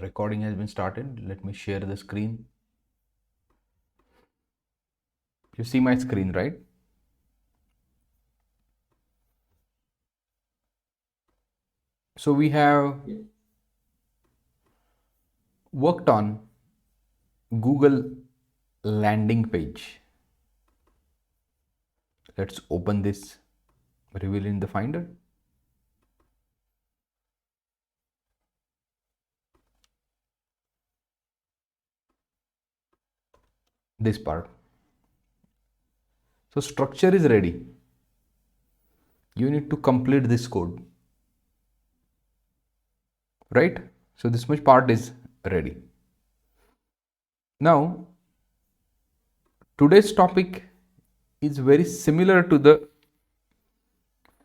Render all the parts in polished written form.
Recording has been started. Let me share the screen. You see my screen, right? So we have worked on Google landing page. Let's open this, reveal in the Finder. This part. So structure is ready. You need to complete this code, right? So this much part is ready. Now, today's topic is very similar to the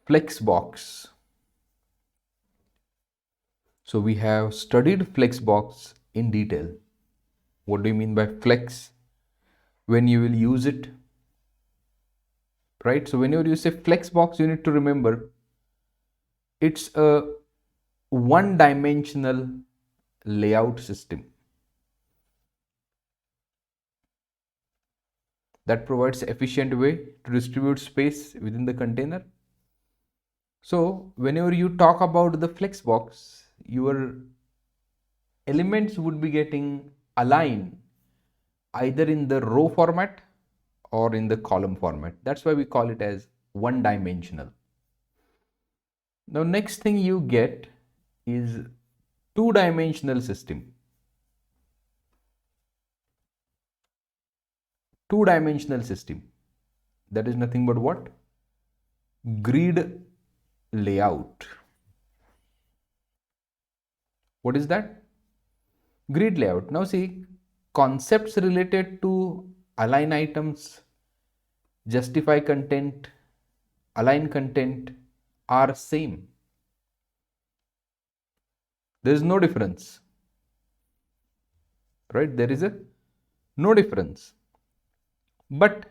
Flexbox. So we have studied Flexbox in detail. What do you mean by flex? When you will use it, right? So whenever you say Flexbox, you need to remember it's a one dimensional layout system that provides efficient way to distribute space within the container. So whenever you talk about the Flexbox, your elements would be getting aligned either in the row format or in the column format. That's why we call it as one dimensional. Now next thing you get is two dimensional system. Two dimensional system, that is nothing but what? Grid layout. What is that? Grid layout. Now see, concepts related to align items, justify content, align content are same. There is no difference, right? There is a no difference. But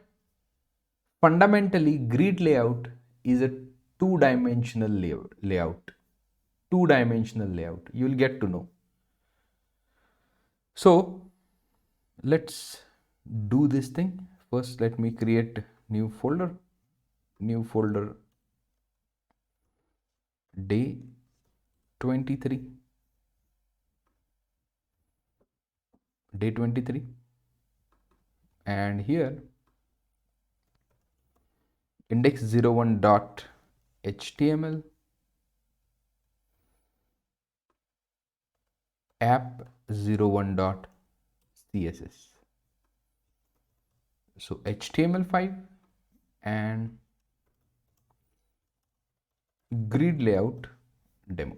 fundamentally, grid layout is a two-dimensional layout. Two-dimensional layout. You will get to know. So let's do this thing. First, let me create new folder. New folder, day 23. Day 23. And here, index01.html, app01.css. So HTML5 and grid layout demo.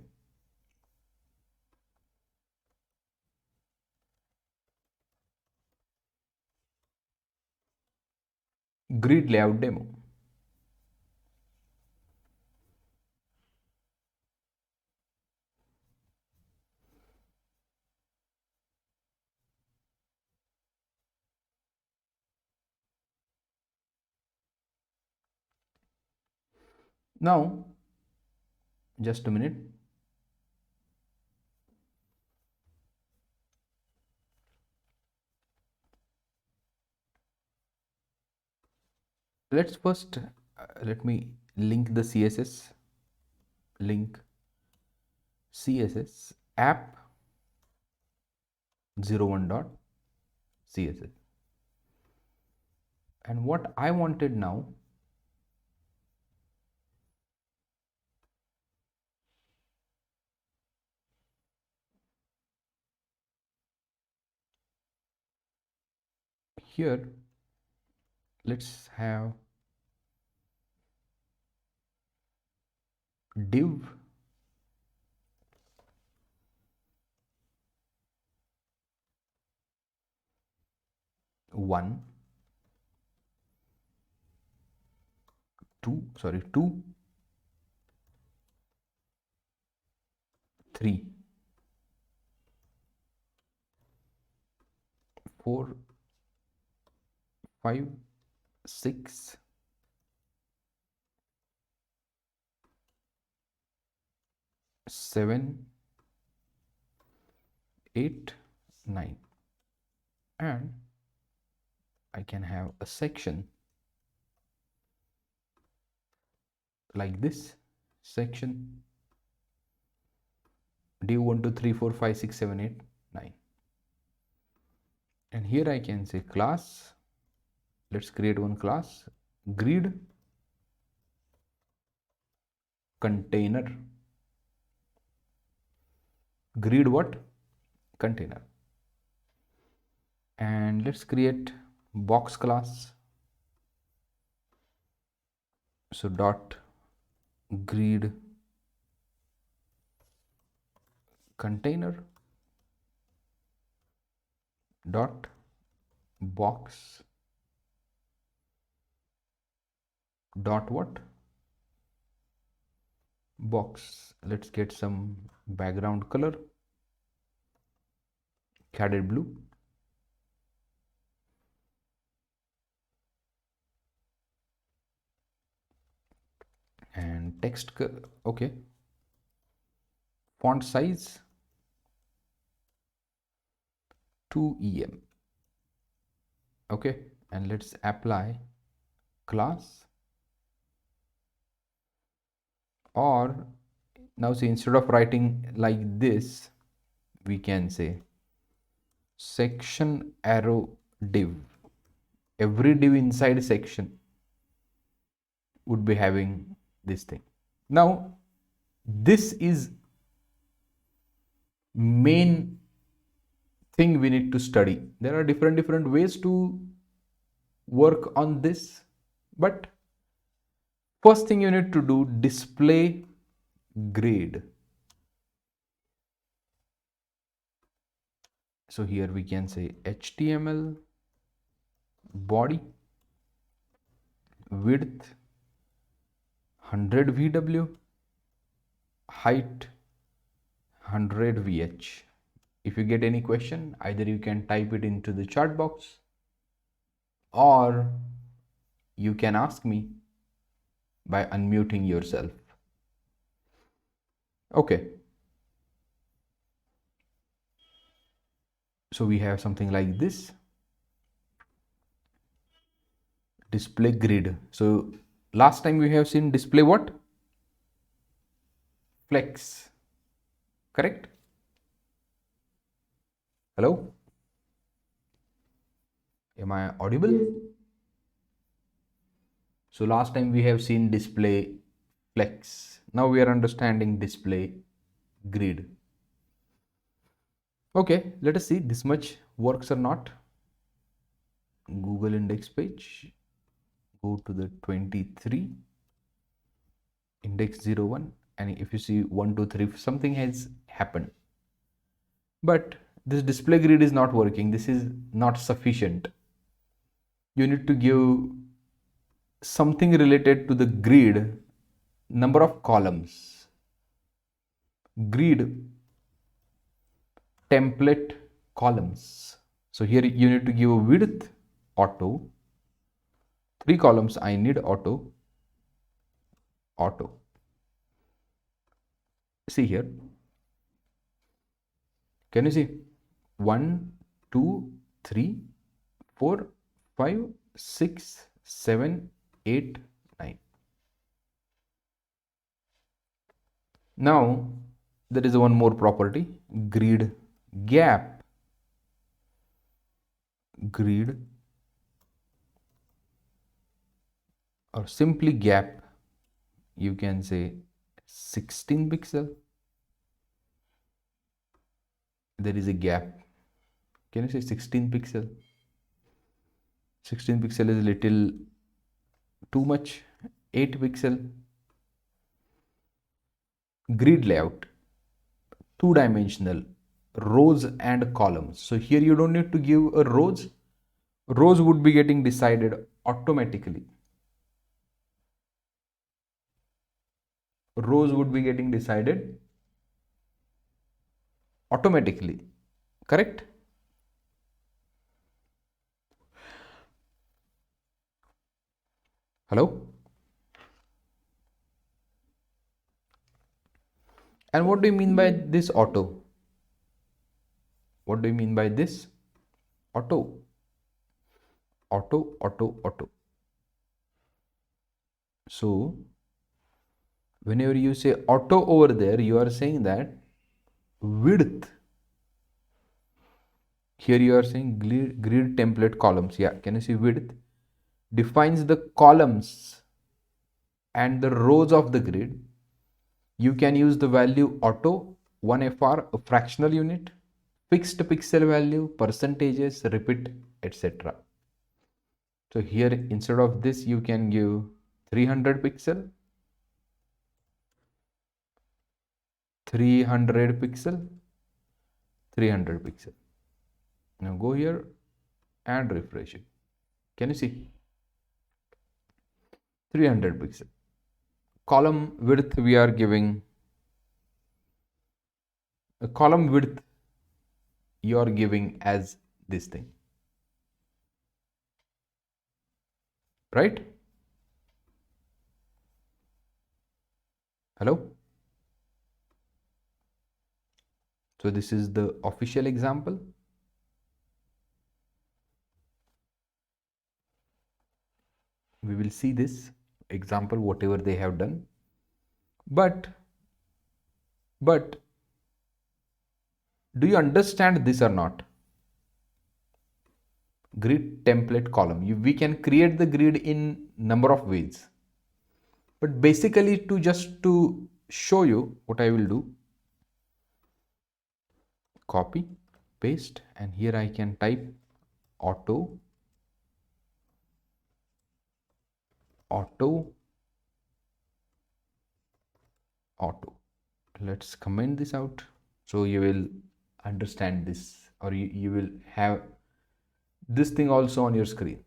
Grid layout demo. Now, just a minute. Let's first let me link the CSS. Link CSS app 01.css. And what I wanted now, here let's have div one, two, three, 4, 5, 6, 7, 8, 9, and I can have a section like this. Section div 1 2 3 4 5 6 7 8 9, and here I can say class. Let's create one class, grid container. Grid what? Container. And let's create box class. So dot grid container dot box dot what? Box. Let's get some background color, caded blue. And text, okay. Font size 2em. Okay, and let's apply class. Or now see, instead of writing like this, we can say section arrow div. Every div inside section would be having this thing. Now this is main thing we need to study. There are different ways to work on this, but first thing you need to do, display grid. So here we can say HTML body width 100 VW, height 100 VH. If you get any question, either you can type it into the chat box or you can ask me by unmuting yourself. Okay. So we have something like this. Display grid. So last time we have seen display what? Flex. Correct? Hello? Am I audible? So last time we have seen display flex. Now we are understanding display grid. Okay, let us see this much works or not. Google index page. Go to the 23, index 01, and if you see 1 2 3, something has happened, but this display grid is not working. This is not sufficient. You need to give something related to the grid, number of columns, grid template columns. So here you need to give a width auto, 3 columns I need auto. See here, can you see 1 2 3 4 5 6 7 8 9. Now there is one more property, grid gap. Grid or simply gap, you can say 16 pixel. There is a gap. Can you say 16 pixel? 16 pixel is little too much. 8 pixel. Grid layout, 2-dimensional, rows and columns. So here you don't need to give a rows. Rows would be getting decided automatically. Rows would be getting decided automatically. Correct? Hello? And what do you mean by this auto? What do you mean by this? Auto, auto, auto, auto. So whenever you say auto over there, you are saying that width. Here you are saying grid template columns. Yeah, can you see width defines the columns and the rows of the grid. You can use the value auto, 1 FR, a fractional unit, fixed pixel value, percentages, repeat, etc. So here instead of this you can give 300 pixel, 300 pixel, 300 pixel. Now go here and refresh it. Can you see? 300 pixel. Column width we are giving, a column width you are giving as this thing, right? Hello? So this is the official example. We will see this example, whatever they have done. But do you understand this or not? Grid template column. We can create the grid in number of ways. But basically to show you what I will do, copy, paste, and here I can type auto, auto, auto. Let's comment this out so you will understand this, or you will have this thing also on your screen.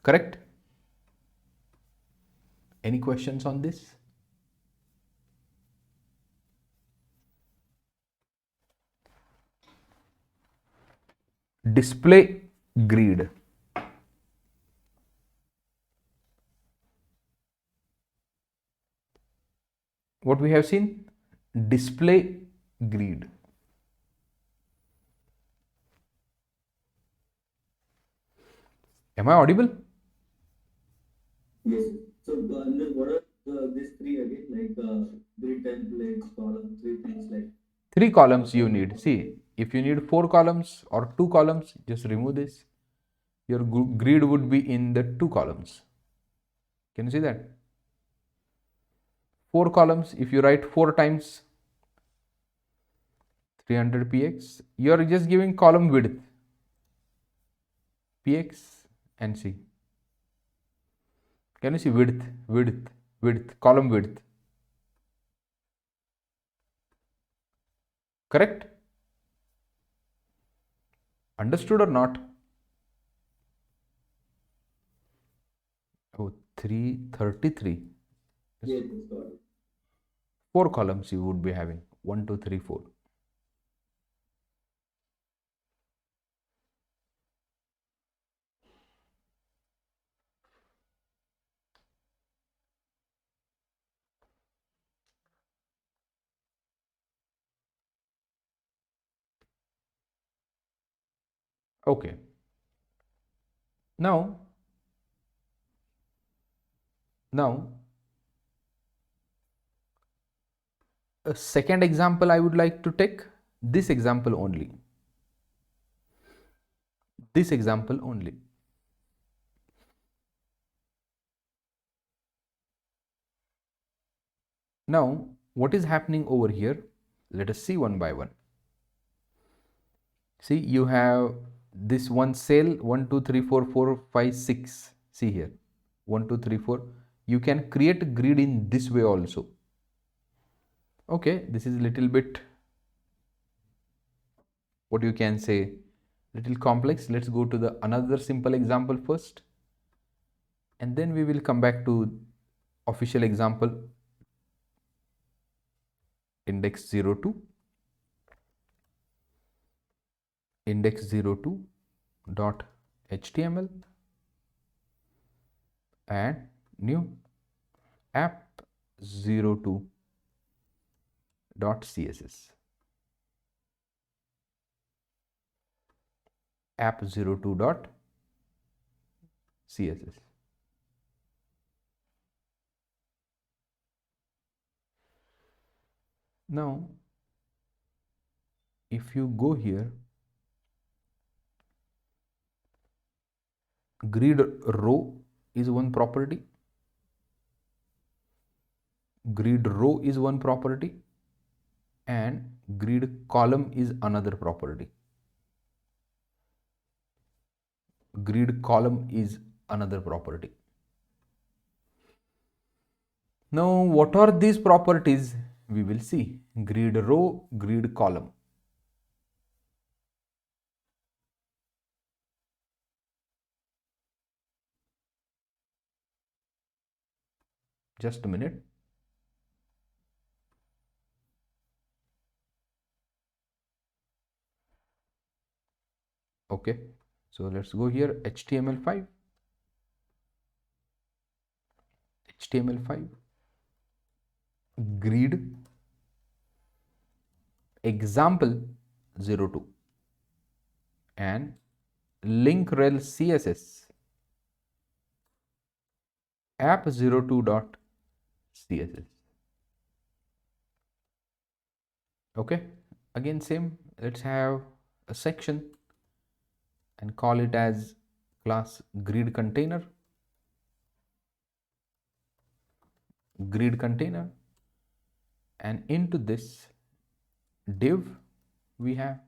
Correct? Any questions on this? Display grid. What we have seen? Display grid. Am I audible? Yes. So, what are these three again? Like grid templates, column, three things like. 3 columns you need. See, if you need 4 columns or 2 columns, just remove this. Your grid would be in the 2 columns. Can you see that? 4 columns, if you write 4 times 300 px, you are just giving column width px and c. Can you see width, width, width, column width? Correct? Understood or not? Oh, 333. Yes, got it. 4 columns you would be having. 1, 2, 3, 4. Okay. Now a second example I would like to take, this example only. This example only. Now, what is happening over here? Let us see one by one. See, you have this one cell 1, 2, 3, 4, 4, 5, 6. See here 1, 2, 3, 4. You can create a grid in this way also. Okay, this is a little bit, what you can say, little complex. Let's go to the another simple example first, and then we will come back to official example. Index 02, index 02 dot html and new app. 02 dot css, app02 dot css. Now if you go here, grid row is one property, grid row is one property, and grid column is another property. Grid column is another property. Now what are these properties? We will see. Grid row, grid column. Just a minute. Okay, so let's go here, HTML5, HTML5, grid example 02 and link rel CSS app02 dot CSS. Okay, again same, let's have a section and call it as class grid container, grid container, and into this div we have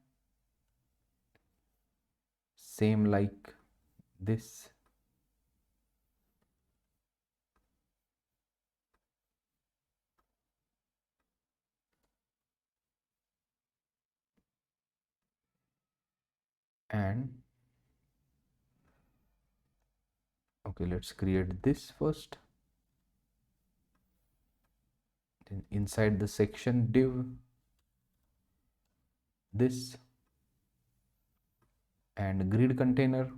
same like this, and okay, let's create this first. Then inside the section div, this and grid container.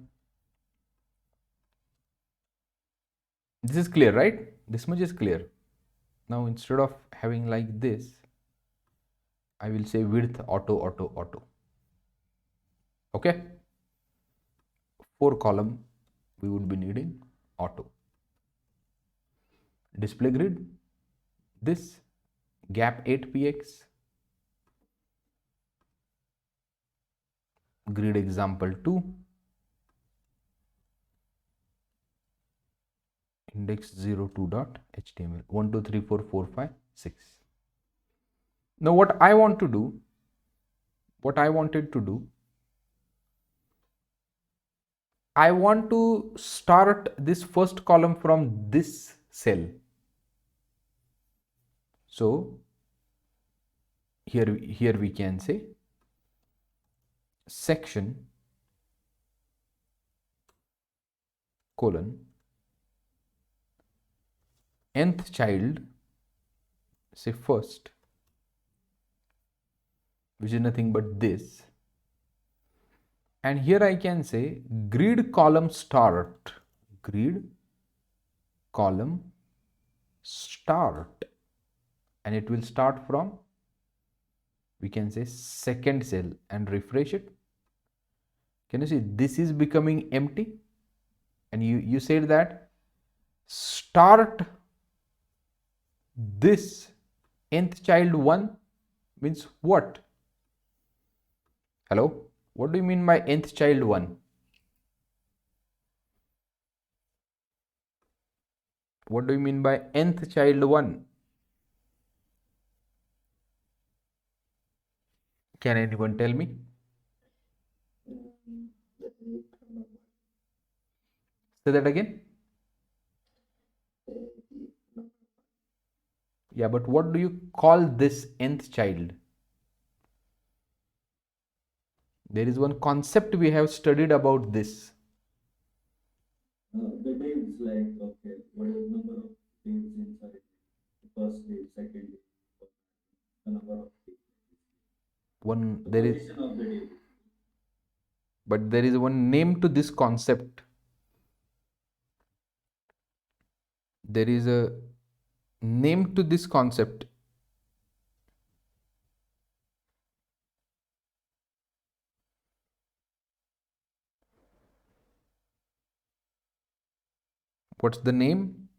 This is clear, right? This much is clear. Now instead of having like this, I will say width auto auto auto. Okay, 4 column we would be needing auto. Display grid, this gap 8px, grid example 2, index 02 dot html 1 2 3 4 4 5 6. Now what I wanted to do, I want to start this first column from this cell. So here we can say section colon nth child, say first, which is nothing but this, and here I can say grid column start, grid column start, and it will start from, we can say, second cell, and refresh it. Can you see this is becoming empty? And you said that start this nth child 1 means what? Hello, what do you mean by nth child 1? What do you mean by nth child 1? Can anyone tell me? Say that again. Yeah, but what do you call this nth child? There is one concept we have studied about this. The divs, like, okay, what is the number of divs inside the first div, second div, the number of divs, One the there is, position of the div. but there is one name to this concept. There is a name to this concept. What's the name?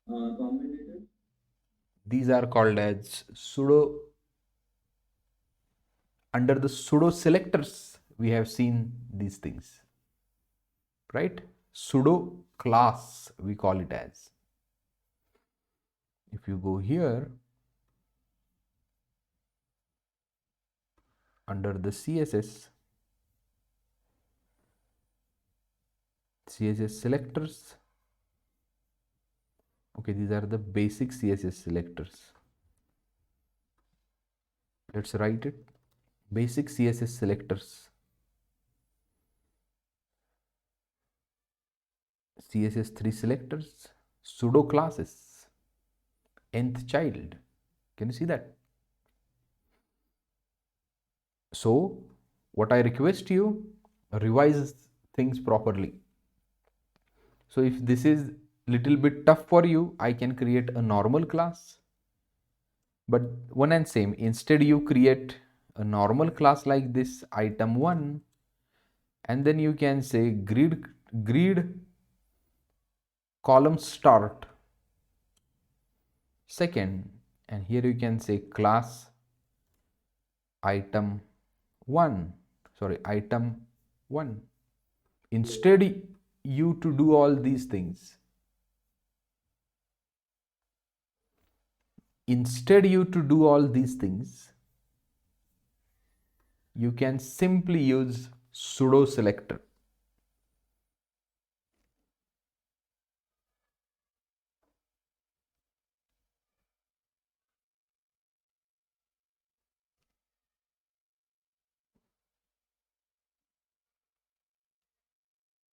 Combinator. These are called as pseudo. Under the pseudo selectors, we have seen these things, right? Pseudo class, we call it as. If you go here, under the CSS selectors, okay, these are the basic CSS selectors. Let's write it. Basic CSS selectors. CSS3 selectors, pseudo classes, nth child. Can you see that? So, what I request you, revise things properly. So, if this is little bit tough for you, I can create a normal class. But one and same, instead you create a normal class like this, item1, and then you can say grid column start second, and here you can say class item 1, sorry, item 1. Instead you to do all these things, you can simply use pseudo selector.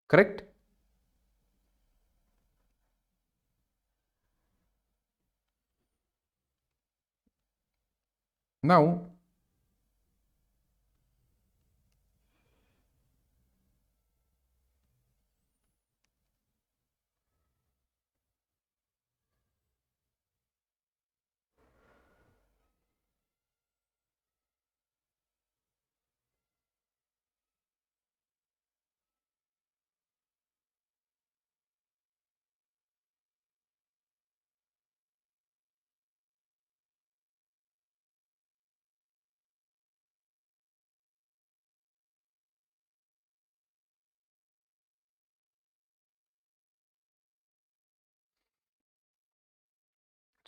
Correct? Now,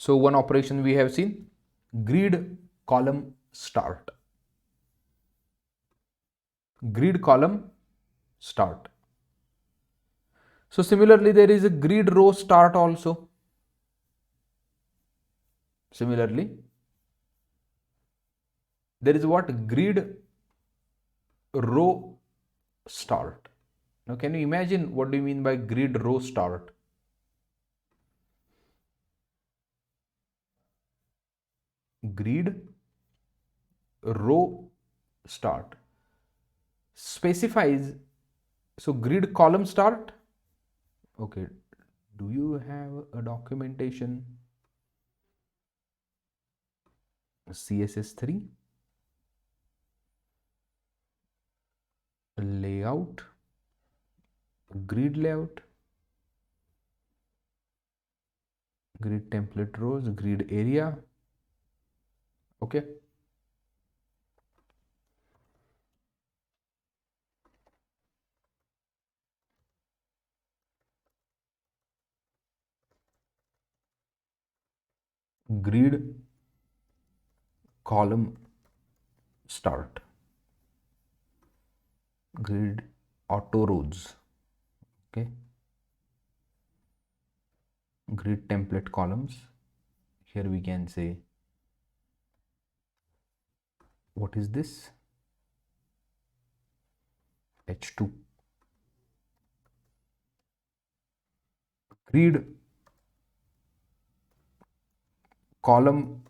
so one operation we have seen, grid column start. Grid column start. So similarly, there is a grid row start also. Similarly, there is what? Grid row start. Now, can you imagine what do you mean by grid row start? Grid row start specifies, so grid column start. Okay, do you have a documentation? CSS3 layout, grid layout, grid template rows, grid area. Okay, grid column start, grid auto rows. Okay, grid template columns. Here we can say, what is this? H2. Grid column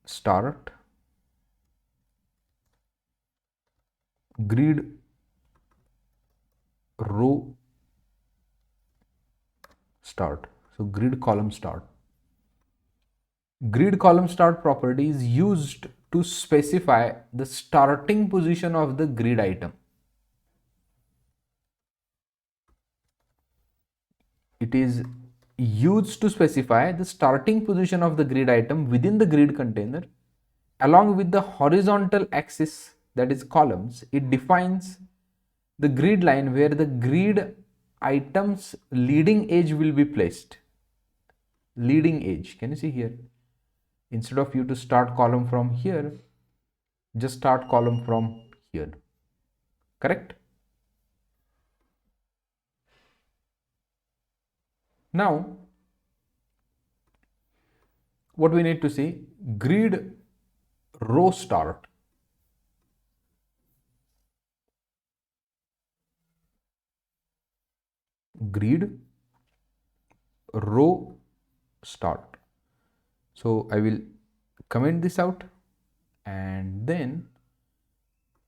start grid row start. So grid column start. Grid column start property is used to specify the starting position of the grid item. It is used to specify the starting position of the grid item within the grid container along with the horizontal axis, that is columns. It defines the grid line where the grid item's leading edge will be placed. Leading edge, can you see here? Instead of you to start column from here, just start column from here. Correct? Now, what we need to see, grid row start. Grid row start. So I will comment this out, and then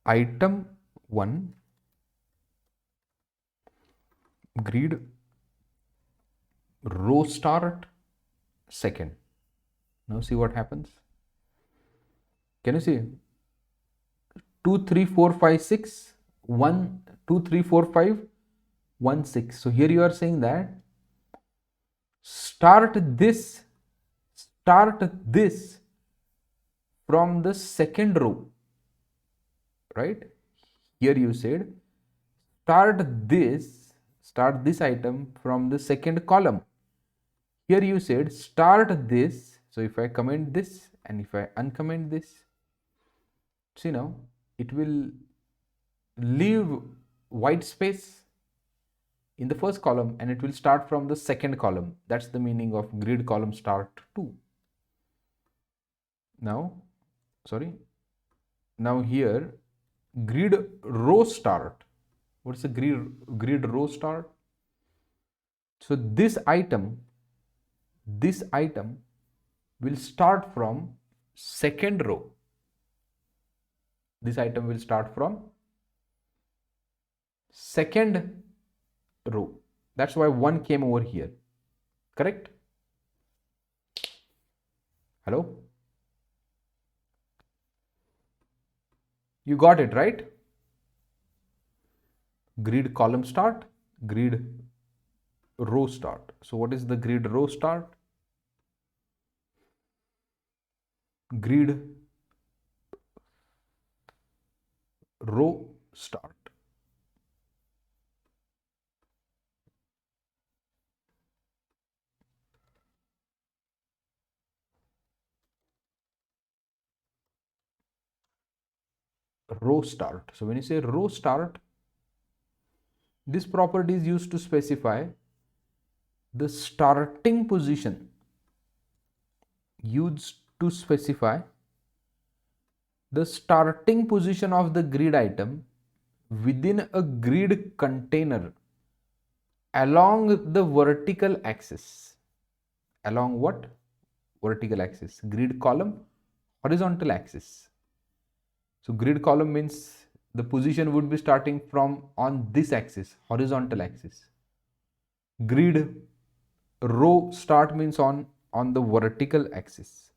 item 1 grid row start second. Now see what happens. Can you see? 2 3 4 5 6 1 2 3 4 5 1 6. So here you are saying that start this from the second row, right? Here you said start this item from the second column. Here you said start this. So if I comment this and if I uncomment this, see now it will leave white space in the first column and it will start from the second column. That's the meaning of grid column start 2. Now here grid row start. What is the grid row start? So this item will start from second row. This item will start from second row. That's why 1 came over here. Correct? Hello? You got it, right? Grid column start, grid row start. So what is the grid row start? Grid row start. Row start. So when you say row start, this property is used to specify the starting position, used to specify the starting position of the grid item within a grid container along the vertical axis. Along what? Vertical axis. Grid column, horizontal axis. So grid column means the position would be starting from on this axis, horizontal axis. Grid row start means on the vertical axis.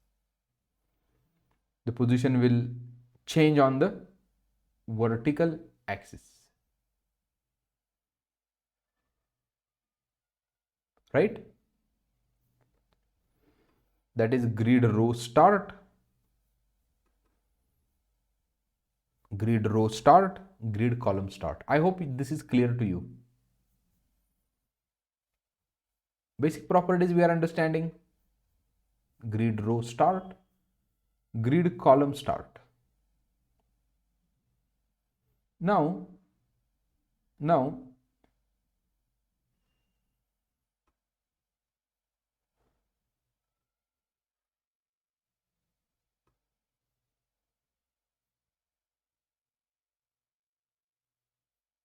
The position will change on the vertical axis. Right? That is grid row start. Grid row start, grid column start. I hope this is clear to you. Basic properties we are understanding. Grid row start, grid column start.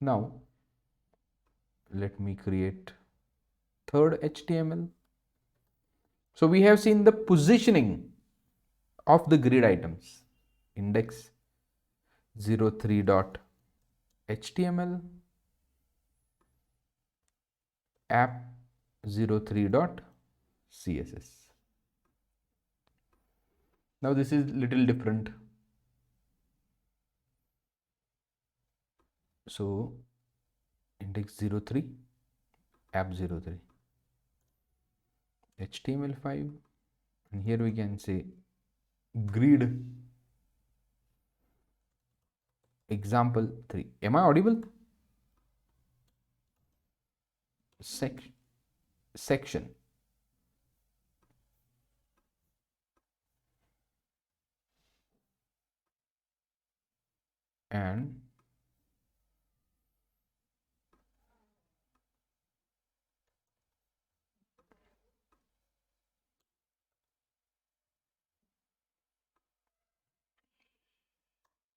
Now let me create third HTML. So we have seen the positioning of the grid items. Index 03 dot HTML app03.css. Now this is little different. So index 03 app03 HTML5, and here we can say grid example 3. Am I audible? Section, and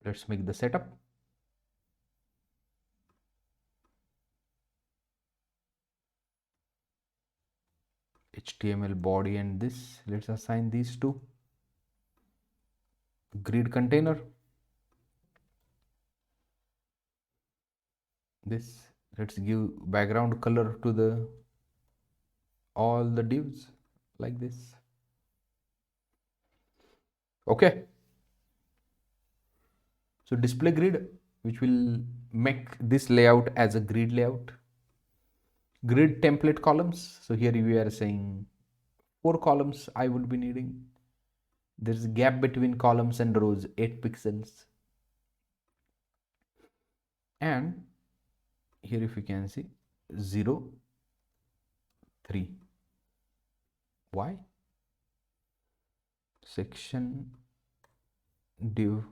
let's make the setup. HTML body and this, let's assign these two. Grid container, this, let's give background color to the all the divs like this. Okay, so display grid, which will make this layout as a grid layout. Grid template columns, so here we are saying 4 columns I would be needing. There's a gap between columns and rows, 8 pixels. And here if you can see 0 3. Why? Section div.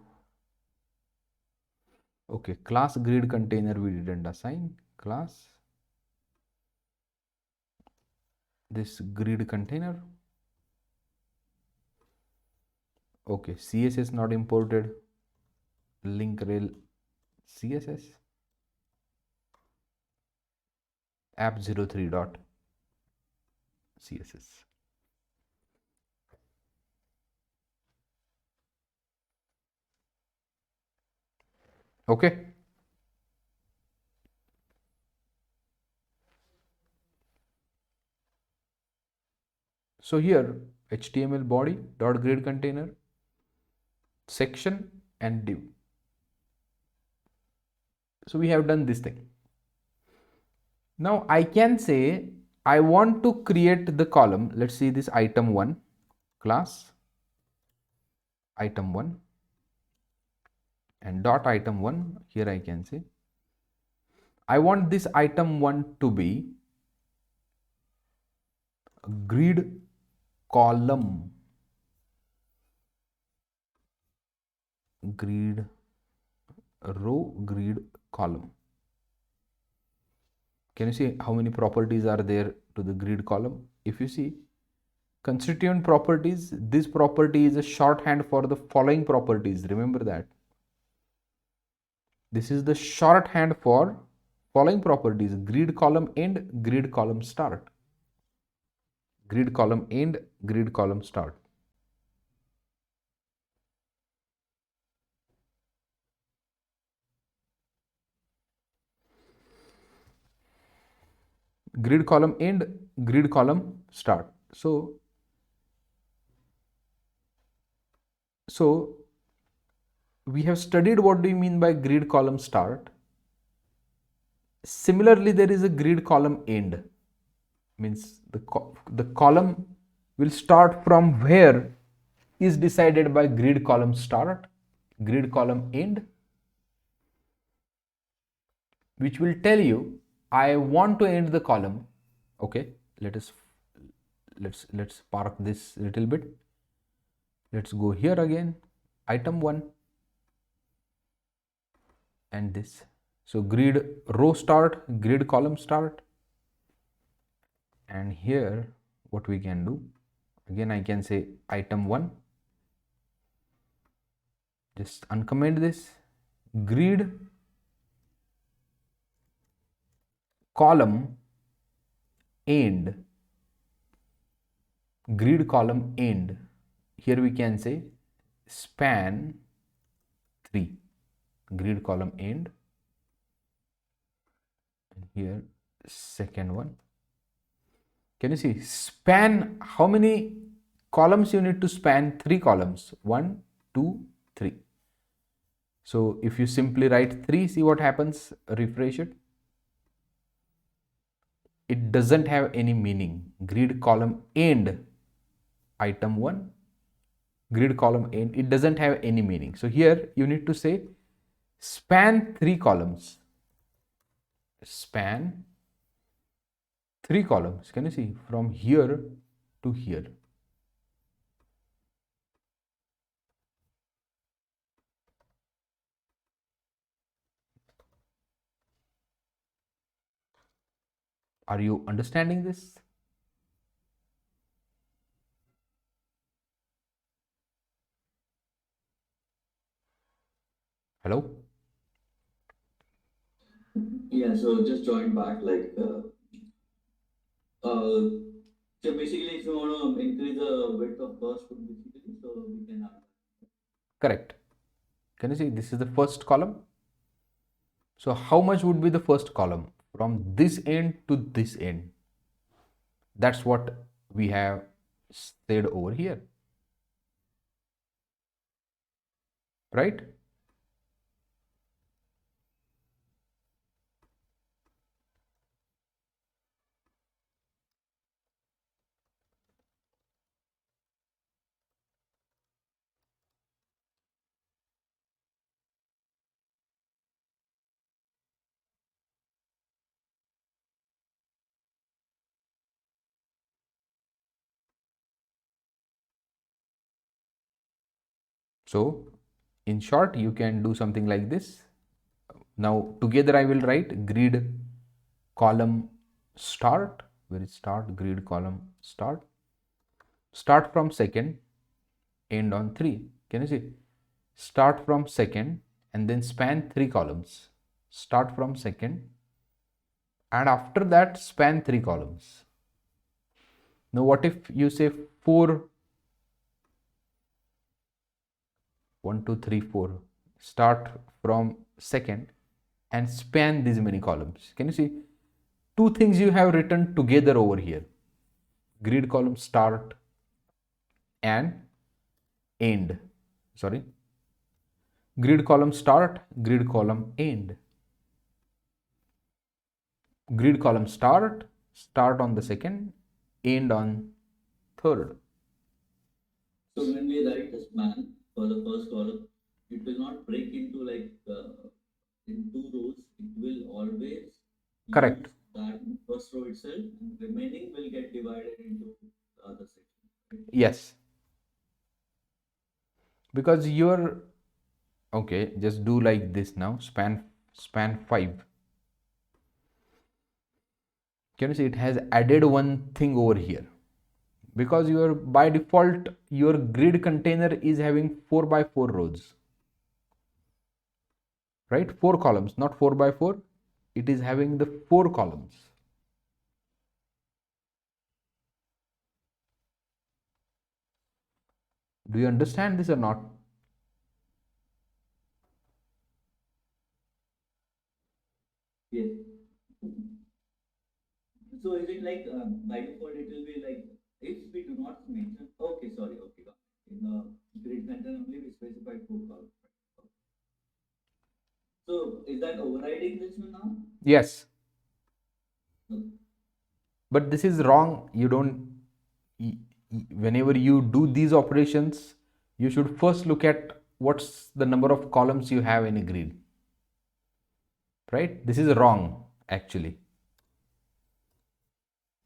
Okay, class grid container we didn't assign. Class this grid container. Okay, CSS not imported. Link rel CSS app03.css. Okay. So here HTML body dot grid container, section and div. So we have done this thing. Now I can say I want to create the column. Let's see this item 1, class item 1 and dot item 1. Here I can say I want this item 1 to be a grid column, grid row, grid column. Can you see how many properties are there to the grid column? If you see constituent properties, this property is a shorthand for the following properties. Remember that. This is the shorthand for following properties: grid column end, grid column start. Grid column end, grid column start. Grid column end, grid column start. So we have studied what do you mean by grid column start. Similarly, there is a grid column end. Means the column will start from where is decided by grid column start, grid column end, which will tell you I want to end the column. Okay, let's park this little bit. Let's go here again, item 1 and this. So grid row start, grid column start, and here what we can do, again I can say item 1, just uncomment this, grid column end, grid column end. Here we can say span 3, grid column end and here second one. Can you see span? How many columns you need to span? 3 columns. 1, 2, 3. So if you simply write 3, see what happens. Refresh it. It doesn't have any meaning. Grid column end item 1, grid column end. It doesn't have any meaning. So here you need to say span 3 columns. Span 3 columns. Can you see from here to here? Are you understanding this? Hello? Yeah, so just join back uh, so basically if you want to increase the width of first foot basically, so we can add. Correct. Can you see this is the first column? So how much would be the first column from this end to this end? That's what we have said over here, right? So in short, you can do something like this. Now together I will write grid column start. Where is start? Grid column start. Start from second, end on 3. Can you see? Start from second and then span 3 columns. Start from second and after that span 3 columns. Now what if you say 4, 1, 2, 3, 4, start from second and span these many columns? Can you see? Two things you have written together over here. Grid column start and end. Sorry. Grid column start, grid column end. Grid column start, start on the second, end on third. So when we write the span for the first column, it will not break into in two rows. It will always Correct. use that first row itself, and remaining will get divided into the other section. Right? Yes. Because you're okay, just do like this now. Span 5. Can you see it has added one thing over here? Because your by default your grid container is having 4 by 4 rows, right? 4 columns, not 4 by 4. It is having the 4 columns. Do you understand this or not? Yes. So is it by default it will be like if we do not mention, okay, sorry, okay, got it. In the grid content only we specify four columns. Right? So is that overriding this one now? Yes. No. But this is wrong. You don't, whenever you do these operations, you should first look at what's the number of columns you have in a grid, right? This is wrong actually.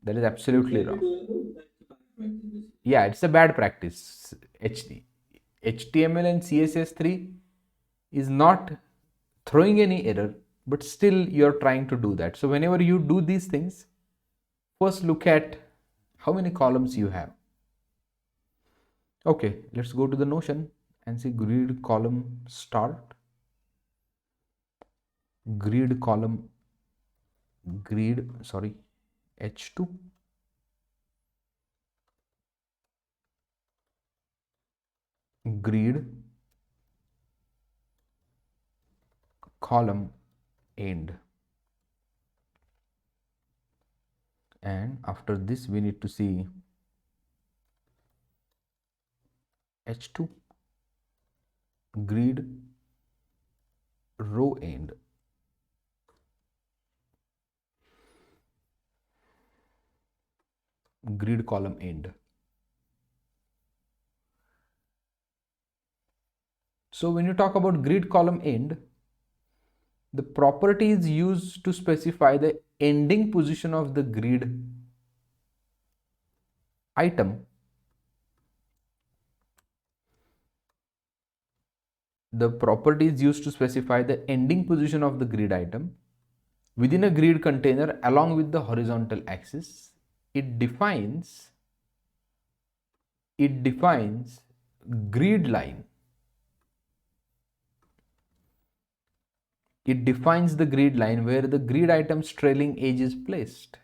That is absolutely Can we wrong. do it? That's a bad practice. Yeah, it's a bad practice. HTML and CSS3 is not throwing any error, but still you're trying to do that. So whenever you do these things, first look at how many columns you have. Okay, let's go to the Notion and see grid column start, grid column, grid, sorry, H2, grid column end. And after this we need to see H2 grid row end. Grid column end. So when you talk about grid column end, the property is used to specify the ending position of the grid item. The property is used to specify the ending position of the grid item within a grid container along with the horizontal axis. It defines grid line. It defines the grid line where the grid item's trailing edge is placed.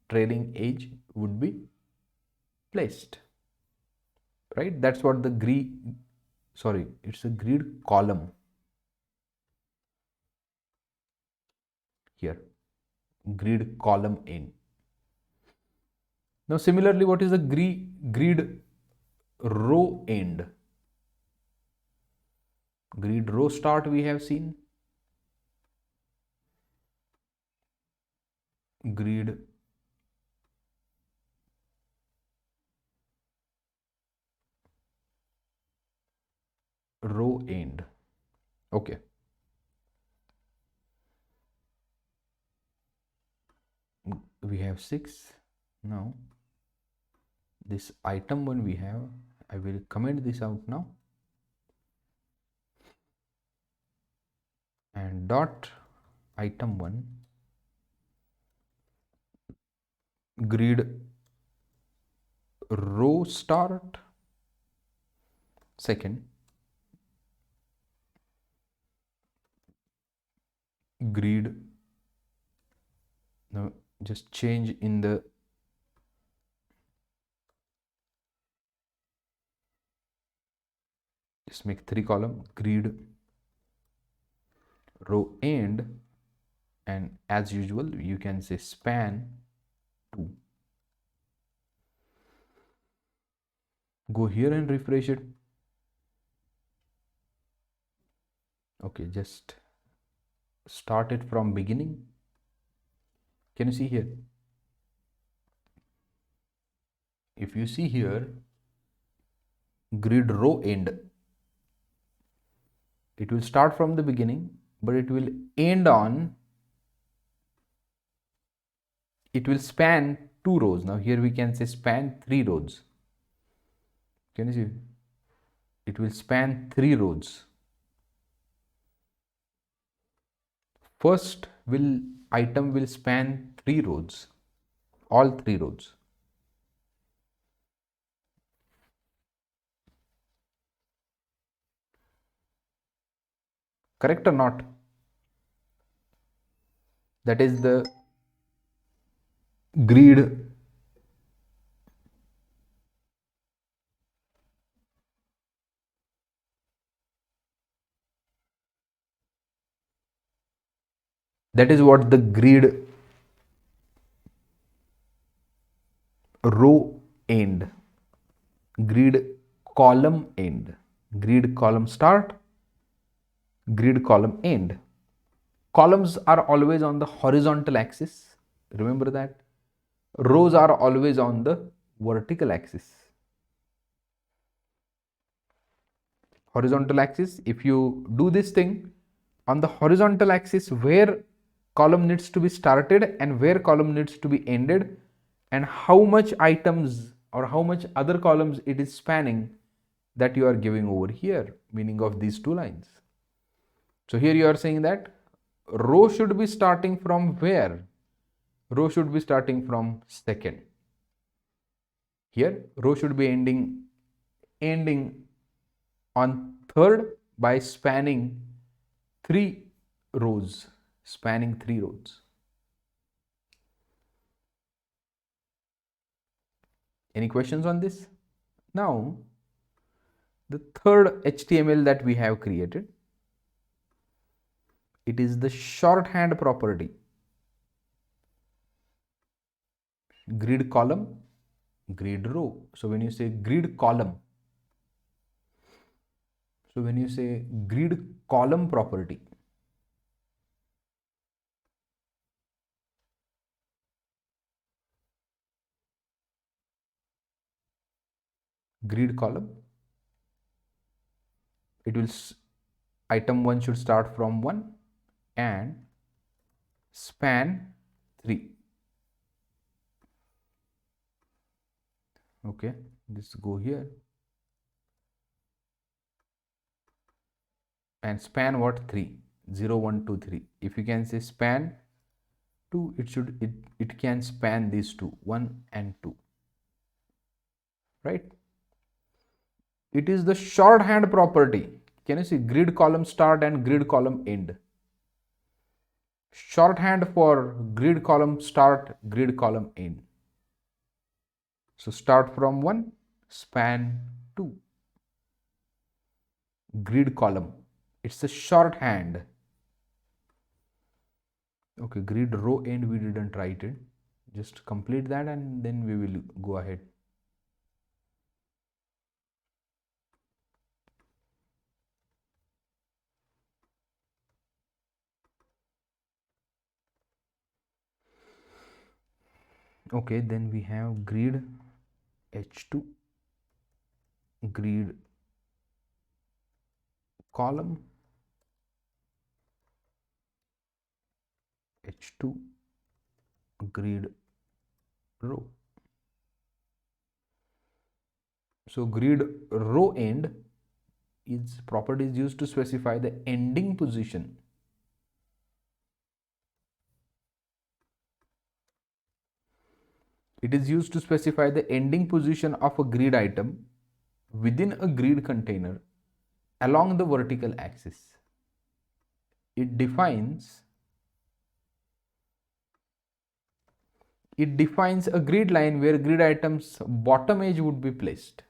Trailing edge would be placed, right? That's what the it's a grid column here, grid column end. Now similarly, what is the grid row end? Grid row start we have seen. Grid row end. Okay. We have 6. Now this item 1 we have, I will comment this out now, and dot item 1 grid row start second grid. Now just change in the just make 3 column grid row end, and as usual you can say span 2. Go here and refresh it. Okay, just start it from beginning. Can you see here? If you see here, grid row end, it will start from the beginning, but it will end on, it will span 2 rows. Now here we can say span 3 rows. Can you see? It will span 3 rows. First item will span 3 rows, all 3 rows. Correct or not? That is the grid that is what the grid row end, grid column end, grid column start, grid column end. Columns are always on the horizontal axis, remember that. Rows are always on the vertical axis. Horizontal axis, if you do this thing on the horizontal axis, where column needs to be started and where column needs to be ended, and how much items or how much other columns it is spanning, that you are giving over here, meaning of these 2 lines. So here you are saying that row should be starting from where? Row should be starting from second. Here row should be ending on third by spanning 3 rows, spanning 3 rows. Any questions on this? Now the third HTML that we have created, it is the shorthand property. grid column, grid row. So when you say grid column, so when you say grid column property, grid column, it will item 1 should start from 1 and span 3. Okay, this go here and span what? 3, 0 1 2 3. If you can say span 2, it can span these two, 1 and 2, right? It is the shorthand property. Can you see grid column start and grid column end? Shorthand for grid column start, grid column end. So start from 1, span 2. Grid column. It's a shorthand. Okay, grid row end we didn't write it. Just complete that and then we will go ahead. Okay, then we have grid H2, grid column H2, grid row. So grid row end is properties used to specify the ending position. It is used to specify the ending position of a grid item within a grid container along the vertical axis. It defines a grid line where grid item's bottom edge would be placed.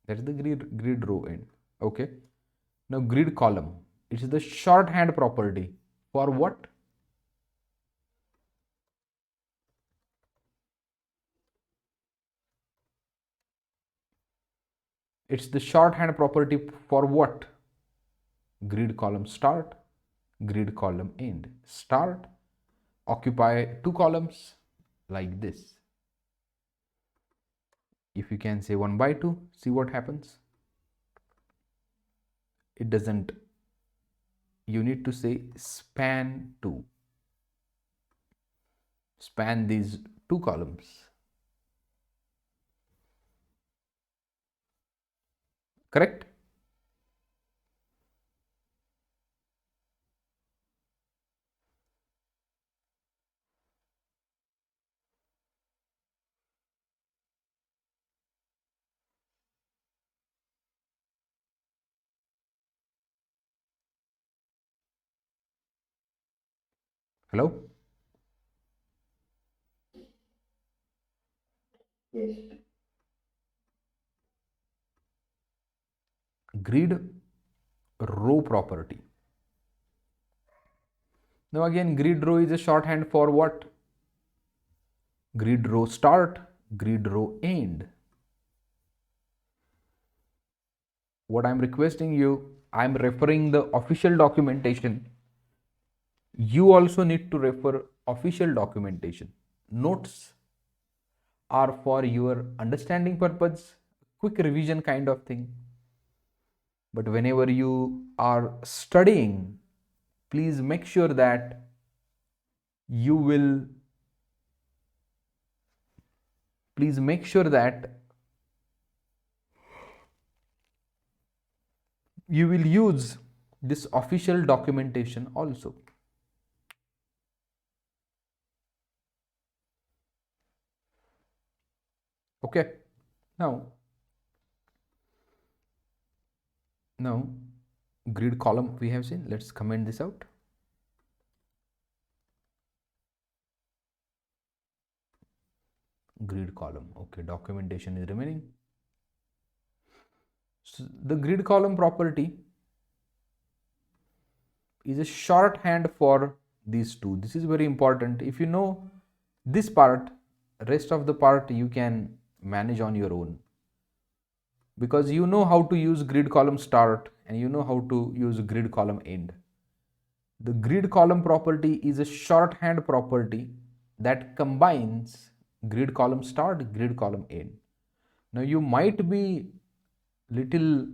That is the grid row end. Okay. Now grid column. It is the shorthand property for what? It's the shorthand property for what? Grid column start, grid column end. Start, occupy 2 columns like this. If you can say 1 by 2, see what happens. It doesn't. You need to say span 2. Span these 2 columns. Correct? Hello? Yes. Grid row property. Now again, grid row is a shorthand for what? Grid row start, grid row end. What I'm requesting you, I'm referring the official documentation. You also need to refer official documentation. Notes are for your understanding purpose, quick revision kind of thing. But whenever you are studying, please make sure that you will please make sure that you will use this official documentation also. Okay. Now grid column we have seen. Let's comment this out. Grid column. Okay, documentation is remaining. So the grid column property is a shorthand for these two. This is very important. If you know this part, rest of the part you can manage on your own, because you know how to use grid column start and you know how to use grid column end. The grid column property is a shorthand property that combines grid column start, grid column end. Now you might be little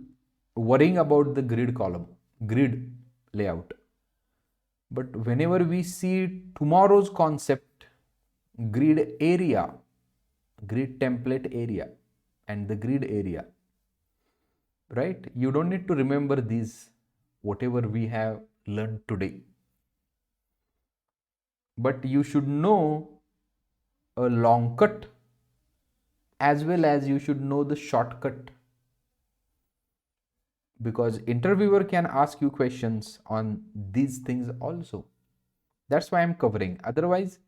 worrying about the grid column, grid layout. But whenever we see tomorrow's concept, grid area, grid template area, and the grid area, right? You don't need to remember these, whatever we have learned today. But you should know a long cut as well as you should know the shortcut, because interviewer can ask you questions on these things also. That's why I'm covering. Otherwise,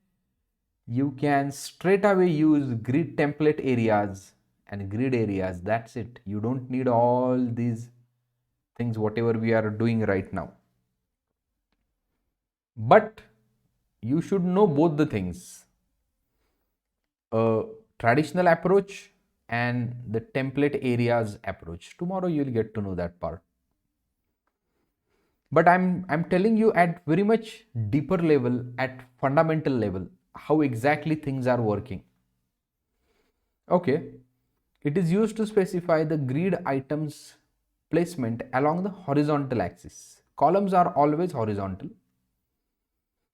you can straight away use grid template areas and grid areas. That's it. You don't need all these things, whatever we are doing right now. But you should know both the things, a traditional approach and the template areas approach. Tomorrow you'll get to know that part. But I'm telling you at very much deeper level, at fundamental level, how exactly things are working. Okay, it is used to specify the grid items placement along the horizontal axis. Columns are always horizontal.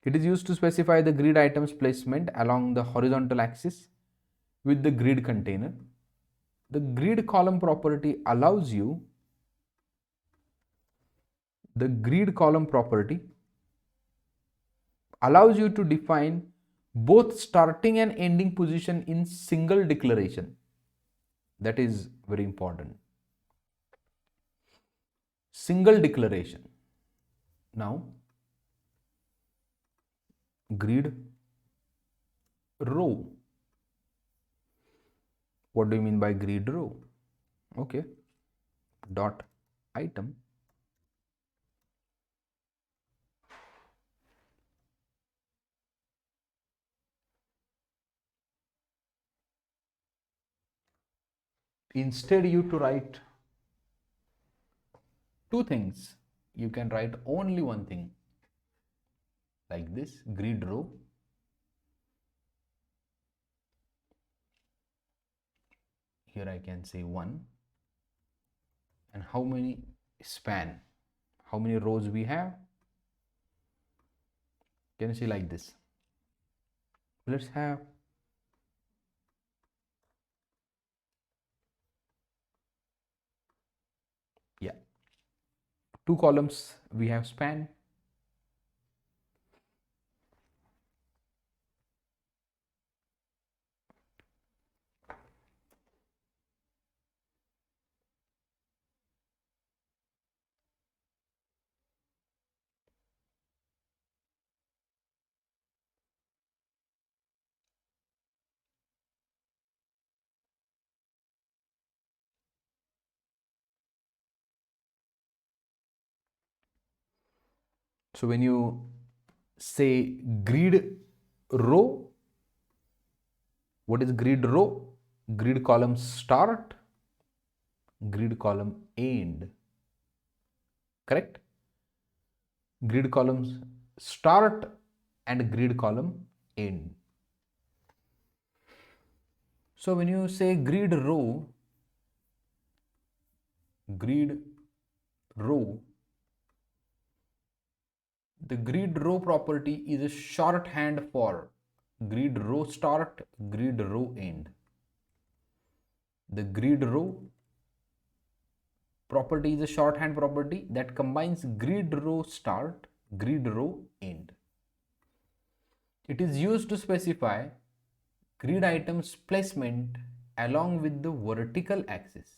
It is used to specify the grid items placement along the horizontal axis with the grid container. The grid column property allows you to define both starting and ending position in single declaration. That is very important. Single declaration. Now, grid row. What do you mean by grid row? Okay, dot item instead you to write two things, you can write only one thing like this: grid row. Here I can say 1, and how many span, how many rows we have, can you see like this? Let's have yeah, 2 columns we have span. So when you say grid row, what is grid row? Grid column start, grid column end. Correct? Grid columns start and grid column end. So when you say grid row, the grid row property is a shorthand for grid row start, grid row end. The grid row property is a shorthand property that combines grid row start, grid row end. It is used to specify grid items placement along with the vertical axis.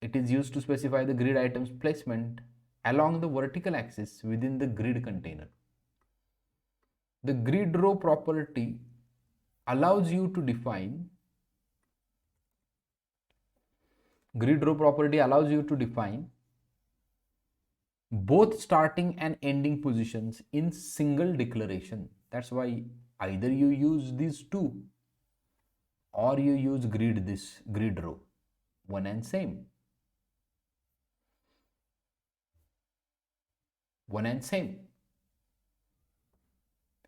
It is used to specify the grid items placement along the vertical axis within the grid container. The grid row property allows you to define both starting and ending positions in single declaration. That's why Either you use these two or you use grid row, one and same, one and same,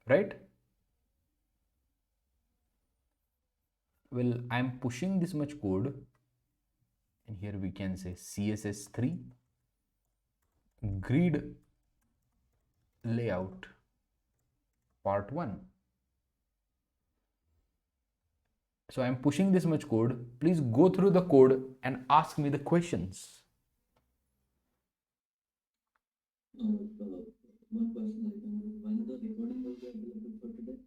right? Well, I'm pushing this much code, and here we can say CSS3 grid layout part 1. So I'm pushing this much code. Please go through the code and ask me the questions. One question, like, when the recording will be available for today?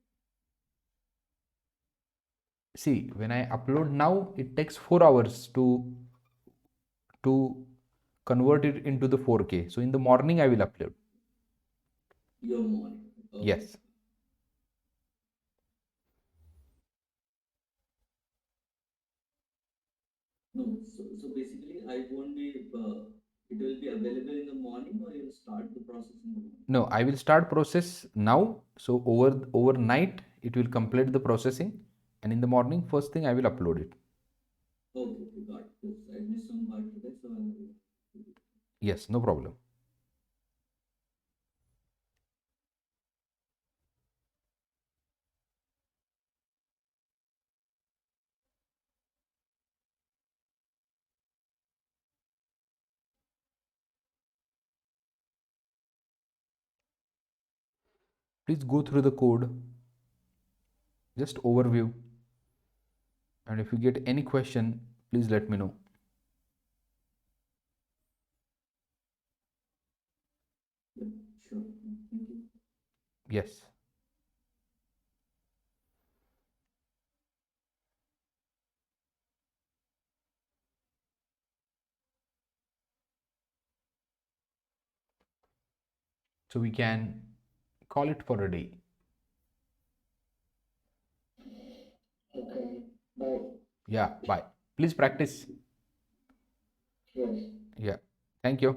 See, when I upload now, it takes 4 hours to convert it into the 4K. So in the morning I will upload. Your morning. Okay. Yes. No, so basically, I won't be. It will be available in the morning, or you'll start the process in the morning. No, I will start process now. So overnight it will complete the processing, and in the morning first thing I will upload it. Okay, got it. Yes, I missed some part today, so I'll. Yes, no problem. Please go through the code, just overview, and if you get any question, please let me know. Yeah, sure. Thank you. Yes. So we can call it for a day. Okay. Bye. Yeah, bye. Please practice. Yes. Yeah. Thank you.